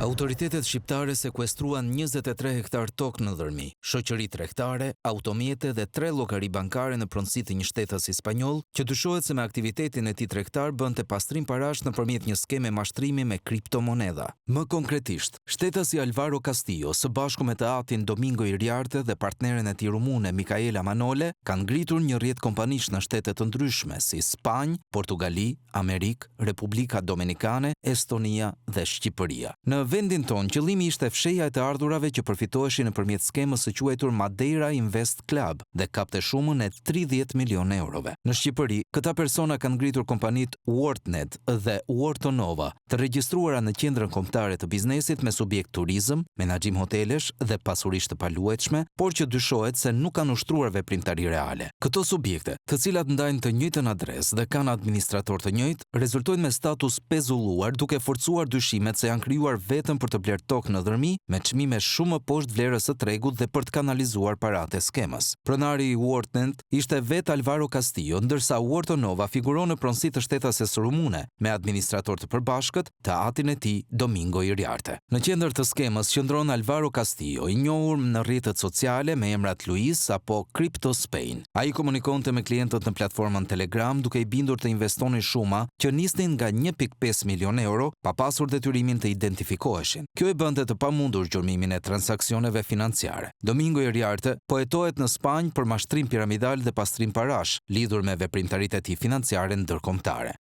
Autoritetet shqiptare sekuestruan 23 hektar tokë në dhërmi, shoqëri tregtare, automjete dhe 3 llogari bankare në pronësi të një shtetësi spanjoll, që dyshohet se me aktivitetin e tij tregtar bënte pastrim parash nëpërmjet një skeme mashtrimi me kriptomonedha. Më konkretisht, shtetësi Alvaro Castillo, së bashku me të atin Domingo Iriarte dhe partneren e tij rumune Micaela Manole, kanë ngritur një rrjet kompanish në shtete të ndryshme si Spanjë, Portugali, Amerikë, Republika Dominikane, Estonia dhe Shqipëria. Në vendin ton, qëllimi ishte fshehja e të ardhurave që përfitoheshin nëpërmjet skemës së quajtur Madeira Invest Club dhe kapte shumën e 30 milionë eurove. Në Shqipëri, këta persona kanë ngritur kompanitë Worldnet dhe Worldnova, të regjistruara në qendrën kombëtare të biznesit me subjekt turizëm, menaxhim hotelesh dhe pasurish të paluajtshme, por që dyshohet se nuk kanë ushtruar veprimtari reale. Këto subjekte, të cilat ndajnë të njëjtën adresë dhe kanë administrator të njëjtë, rezultojnë me status pezulluar duke forcuar dyshimet se janë krijuar vetëm për të bler tokë në dhërmi me çmime shumë më poshtë vlerës së tregut dhe për të kanalizuar paratë e skemës. Pronari i Worldnet ishte vetë Alvaro Castillo, ndërsa Worldnova figuron në pronësi të shtetases rumune me administrator të përbashkët, të atin e tij Domingo Iriarte. Në qendër të skemës qëndron Alvaro Castillo, i njohur në rrjetet sociale me emrat Luis apo Crypto Spain. Ai komunikonte me klientët në platformën Telegram duke i bindur të investonin shuma që nisnin nga 1.5 milion euro pa pasur detyrimin të identifikoheshin. Kjo e bënte të pamundur gjurmimin e transaksioneve financiare. Domingo Iriarte po hetohet në Spanjë për mashtrim piramidal dhe pastrim parash, lidhur me veprimtaritë e tij financiare ndërkombëtare.